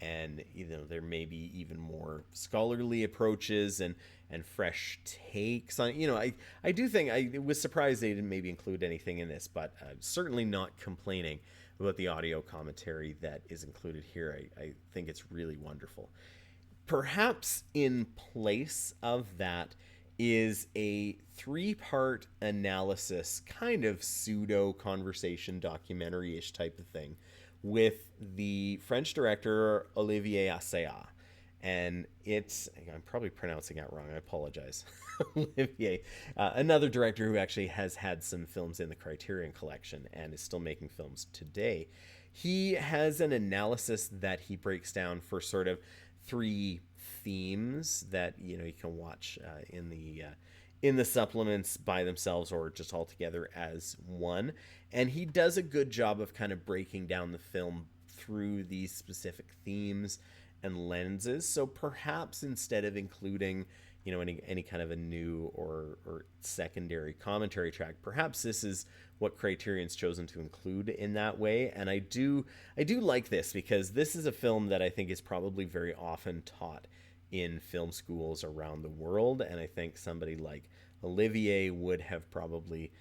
and there may be even more scholarly approaches and fresh takes on I do think I was surprised they didn't maybe include anything in this, but certainly not complaining about the audio commentary that is included here. I think it's really wonderful. Perhaps in place of that is a 3-part analysis, kind of pseudo conversation documentary-ish type of thing, with the French director Olivier Assayas. And I'm probably pronouncing that wrong, I apologize. Olivier, another director who actually has had some films in the Criterion Collection and is still making films today. He has an analysis that he breaks down for sort of 3 themes that you can watch in the supplements by themselves or just all together as one. And he does a good job of kind of breaking down the film through these specific themes and lenses. So perhaps instead of including any kind of a new or secondary commentary track, perhaps this is what Criterion's chosen to include in that way. And I do like this, because this is a film that I think is probably very often taught in film schools around the world, and I think somebody like Olivier would have probably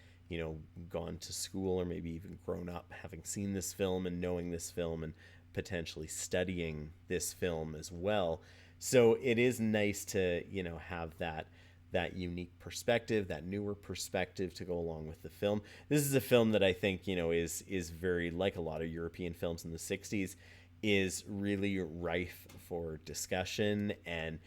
gone to school, or maybe even grown up having seen this film and knowing this film and potentially studying this film as well. So it is nice to have that unique perspective, that newer perspective to go along with the film. This is a film that I think is very, like a lot of European films in the 60s, is really rife for discussion and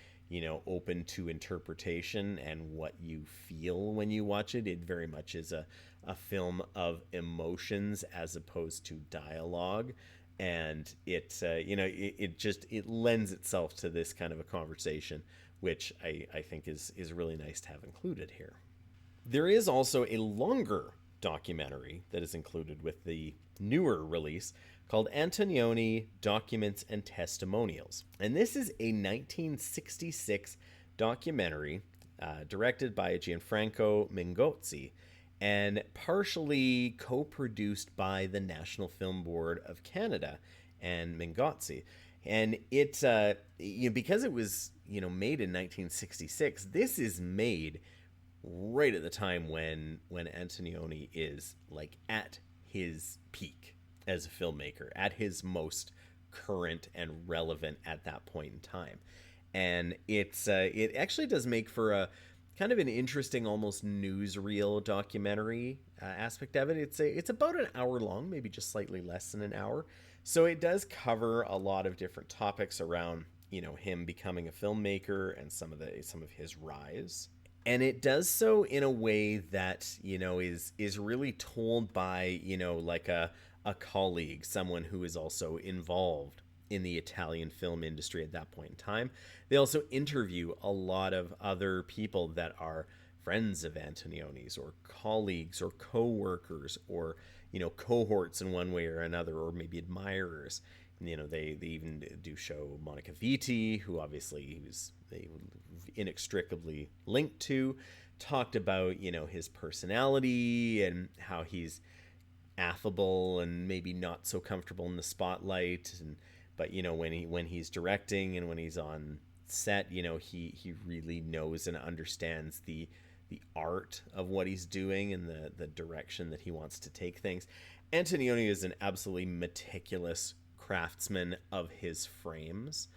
open to interpretation and what you feel when you watch it. It very much is a film of emotions as opposed to dialogue, and it lends itself to this kind of a conversation, which I think is really nice to have included here. There is also a longer documentary that is included with the newer release called Antonioni Documents and Testimonials. And this is a 1966 documentary directed by Gianfranco Mingozzi. and partially co-produced by the National Film Board of Canada and Mingotsi. And because it was made in 1966, this is made right at the time when Antonioni is like at his peak as a filmmaker, at his most current and relevant at that point in time. And it actually does make for a kind of an interesting, almost newsreel documentary aspect of it. It's about an hour long, maybe just slightly less than an hour. So it does cover a lot of different topics around him becoming a filmmaker and some of his rise. And it does so in a way that is really told by like a colleague, someone who is also involved in the Italian film industry at that point in time. They also interview a lot of other people that are friends of Antonioni's, or colleagues, or co-workers, or cohorts in one way or another, or maybe admirers. They even do show Monica Vitti, who obviously they inextricably linked to, talked about his personality and how he's affable and maybe not so comfortable in the spotlight, but when he's directing and when he's on set, he really knows and understands the art of what he's doing and the direction that he wants to take things. Antonioni is an absolutely meticulous craftsman of his frames.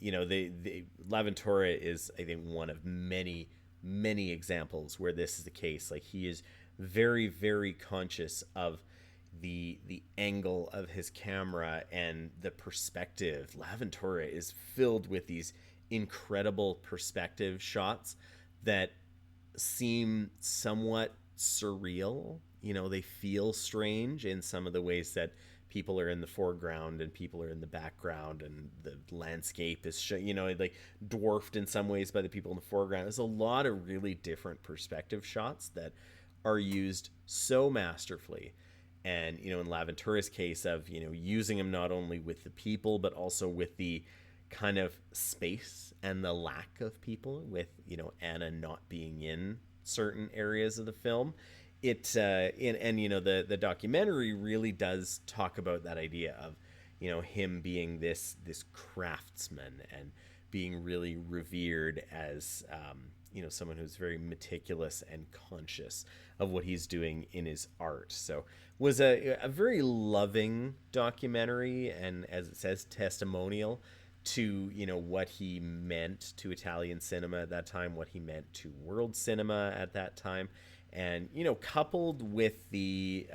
L'Avventura is, I think, one of many examples where this is the case. Like, he is very, very conscious of the angle of his camera and the perspective. L'Avventura is filled with these incredible perspective shots that seem somewhat surreal. They feel strange in some of the ways that people are in the foreground and people are in the background, and the landscape is like dwarfed in some ways by the people in the foreground. There's a lot of really different perspective shots that are used so masterfully. And in L'Avventura's case of using them not only with the people but also with the kind of space and the lack of people, with Anna not being in certain areas of the film. The documentary really does talk about that idea of him being this craftsman and being really revered as someone who's very meticulous and conscious of what he's doing in his art. So was a very loving documentary, and, as it says, testimonial to what he meant to Italian cinema at that time, what he meant to world cinema at that time. And coupled with the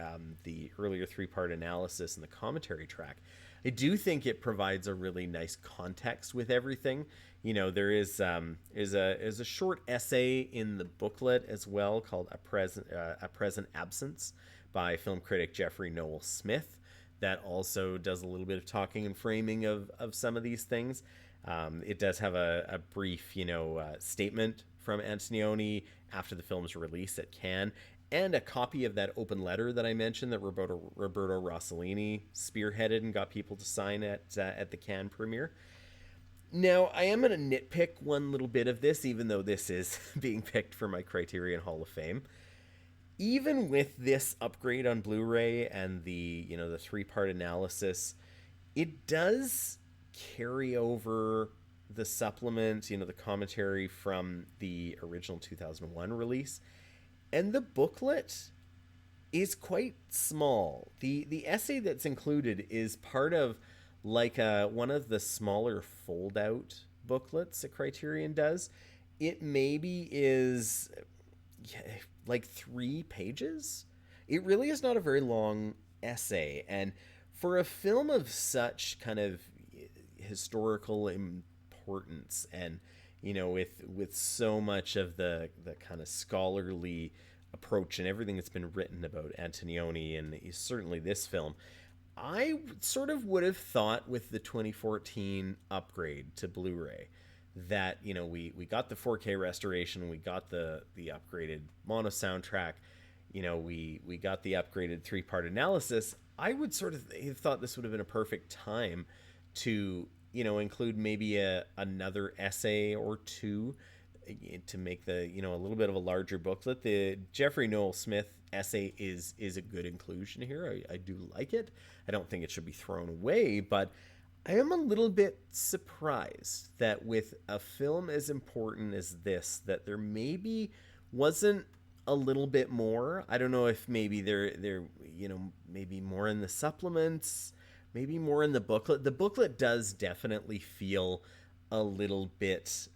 earlier 3-part analysis and the commentary track, I do think it provides a really nice context with everything. There is a short essay in the booklet as well called A Present Absence by film critic Jeffrey Noel Smith, that also does a little bit of talking and framing of some of these things. It does have a brief statement from Antonioni after the film's release at Cannes, and a copy of that open letter that I mentioned that Roberto Rossellini spearheaded and got people to sign at the Cannes premiere. Now, I am going to nitpick one little bit of this, even though this is being picked for my Criterion Hall of Fame. Even with this upgrade on Blu-ray and the 3-part analysis, it does carry over the supplement, the commentary from the original 2001 release. And the booklet is quite small. The essay that's included is part of like one of the smaller fold-out booklets that Criterion does. It maybe is like 3 pages. It really is not a very long essay. And for a film of such kind of historical importance, and with so much of the kind of scholarly approach and everything that's been written about Antonioni, and certainly this film, I sort of would have thought with the 2014 upgrade to Blu-ray that we got the 4K restoration, we got the upgraded mono soundtrack, we got the upgraded 3-part analysis. I would sort of have thought this would have been a perfect time to include maybe another essay or two to make the, a little bit of a larger booklet. The Jeffrey Noel Smith essay is a good inclusion here. I do like it. I don't think it should be thrown away, but I am a little bit surprised that with a film as important as this, that there maybe wasn't a little bit more. I don't know if maybe they're maybe more in the supplements, maybe more in the booklet. The booklet does definitely feel a little bit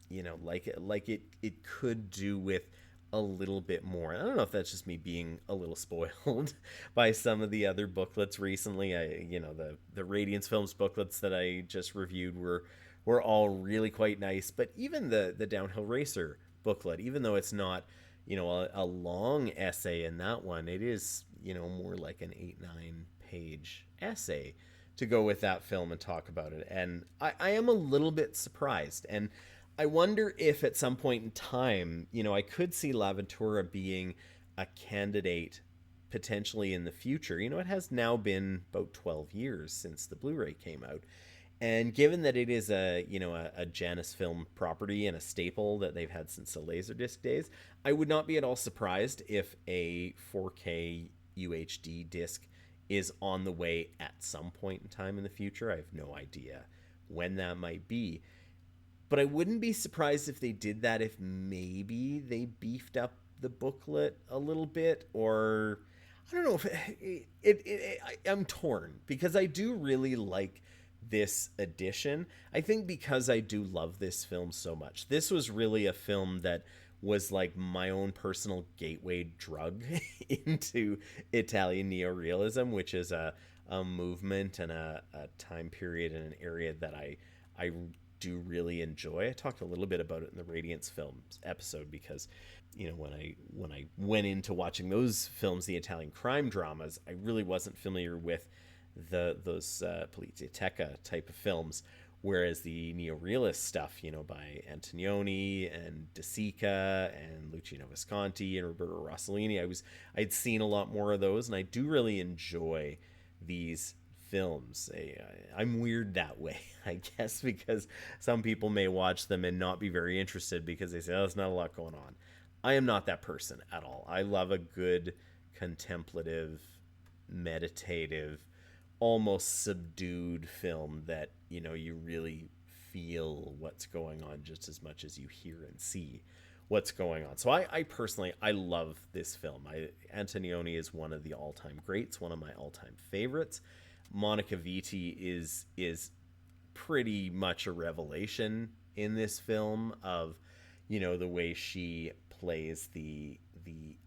like it could do with a little bit more. I don't know if that's just me being a little spoiled by some of the other booklets recently. The Radiance Films booklets that I just reviewed were all really quite nice, but even the Downhill Racer booklet, even though it's not a long essay in that one, it is more like an 8-9 page essay to go with that film and talk about it. And I am a little bit surprised, and I wonder if at some point in time, I could see L'Avventura being a candidate potentially in the future. It has now been about 12 years since the Blu-ray came out. And given that it is a Janus film property and a staple that they've had since the Laserdisc days, I would not be at all surprised if a 4K UHD disc is on the way at some point in time in the future. I have no idea when that might be. But I wouldn't be surprised if they did that, if maybe they beefed up the booklet a little bit, or I don't know. I'm torn because I do really like this edition. I think because I do love this film so much. This was really a film that was like my own personal gateway drug into Italian neo-realism, which is a movement and a time period and an area that I do really enjoy. I talked a little bit about it in the Radiance Films episode because, when I went into watching those films, the Italian crime dramas, I really wasn't familiar with those Polizioteca type of films, whereas the neo-realist stuff, by Antonioni and De Sica and Luciano Visconti and Roberto Rossellini, I'd seen a lot more of those, and I do really enjoy these films. I'm weird that way, I guess, because some people may watch them and not be very interested because they say, oh, there's not a lot going on. I am not that person at all. I love a good contemplative, meditative, almost subdued film that you really feel what's going on just as much as you hear and see what's going on. So I personally love this film. Antonioni is one of the all-time greats, one of my all-time favorites. Monica Vitti is pretty much a revelation in this film of the way she plays the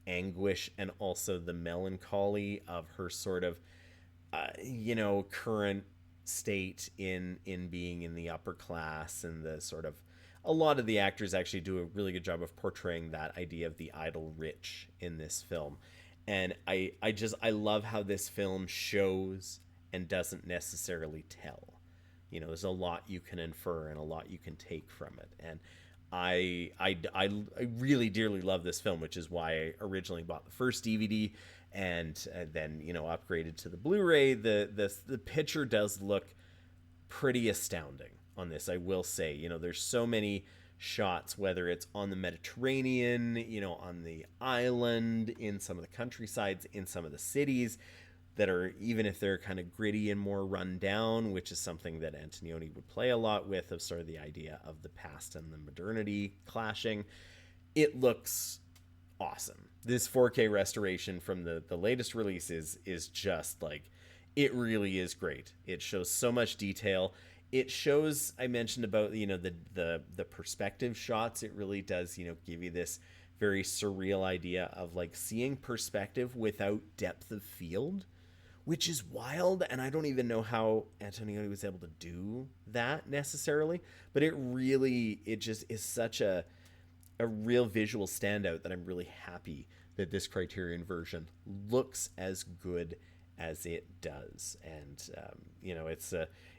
anguish and also the melancholy of her sort of current state in being in the upper class, and the sort of, a lot of the actors actually do a really good job of portraying that idea of the idle rich in this film. And I love how this film shows and doesn't necessarily tell. There's a lot you can infer and a lot you can take from it. And I really dearly love this film, which is why I originally bought the first DVD and then upgraded to the Blu-ray. The picture does look pretty astounding on this, I will say. There's so many shots, whether it's on the Mediterranean, on the island, in some of the countrysides, in some of the cities, that are, even if they're kind of gritty and more run down, which is something that Antonioni would play a lot with, of sort of the idea of the past and the modernity clashing. It looks awesome. This 4K restoration from the latest release is just like, it really is great. It shows so much detail. It shows, I mentioned about, the perspective shots. It really does, give you this very surreal idea of like seeing perspective without depth of field, which is wild. And I don't even know how Antonioni was able to do that necessarily, but it just is such a real visual standout that I'm really happy that this Criterion version looks as good as it does. And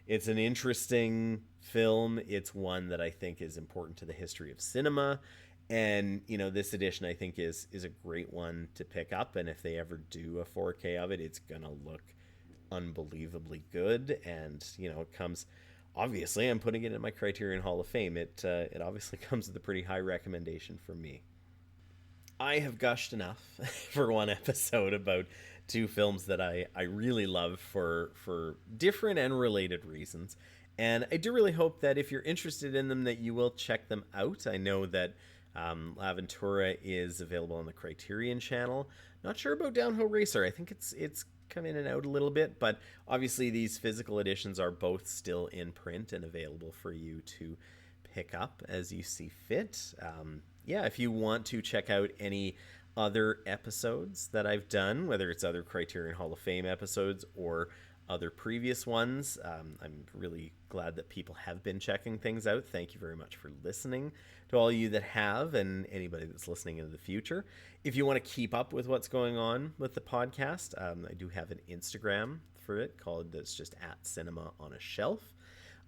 it's an interesting film. It's one that I think is important to the history of cinema, and this edition I think is a great one to pick up. And if they ever do a 4K of it, it's gonna look unbelievably good. And it comes obviously I'm putting it in my Criterion Hall of Fame. It obviously comes with a pretty high recommendation from me. I have gushed enough for one episode about two films that I really love for different and related reasons. And I do really hope that if you're interested in them, that you will check them out. I know that L'Avventura is available on the Criterion channel. Not sure about Downhill Racer. I think it's come in and out a little bit, but obviously these physical editions are both still in print and available for you to pick up as you see fit. Yeah, if you want to check out any other episodes that I've done, whether it's other Criterion Hall of Fame episodes or other previous ones, I'm really glad that people have been checking things out. Thank you very much for listening to all of you that have, and anybody that's listening in the future. If you want to keep up with what's going on with the podcast, I do have an Instagram for it that's just @cinemaonashelf.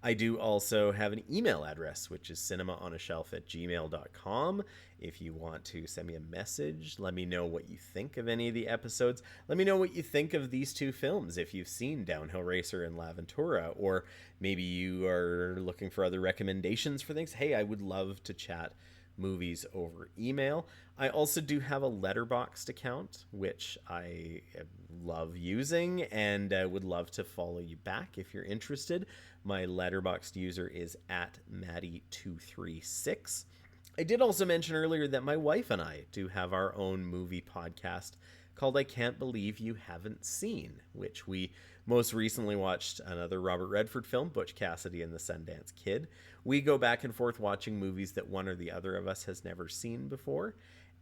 I do also have an email address, which is cinemaonashelf@gmail.com. If you want to send me a message, let me know what you think of any of the episodes. Let me know what you think of these two films, if you've seen Downhill Racer and L'Avventura, or maybe you are looking for other recommendations for things. Hey, I would love to chat movies over email. I also do have a Letterboxd account, which I love using, and would love to follow you back if you're interested. My Letterboxd user is @Maddie236. I did also mention earlier that my wife and I do have our own movie podcast called I Can't Believe You Haven't Seen, which we most recently watched another Robert Redford film, Butch Cassidy and the Sundance Kid. We go back and forth watching movies that one or the other of us has never seen before.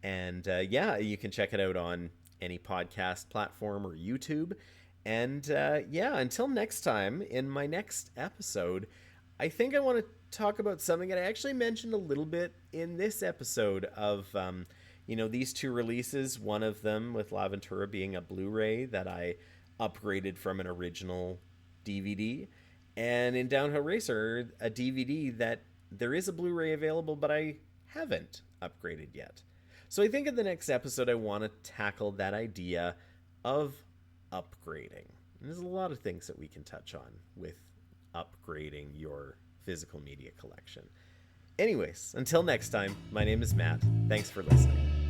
And yeah, you can check it out on any podcast platform or YouTube. And yeah, until next time, in my next episode, I think I want to talk about something that I actually mentioned a little bit in this episode of, these two releases. One of them with L'Avventura being a Blu-ray that I upgraded from an original DVD. And in Downhill Racer, a DVD that there is a Blu-ray available, but I haven't upgraded yet. So I think in the next episode, I want to tackle that idea of upgrading. And there's a lot of things that we can touch on with upgrading your physical media collection. Anyways, until next time, my name is Matt. Thanks for listening.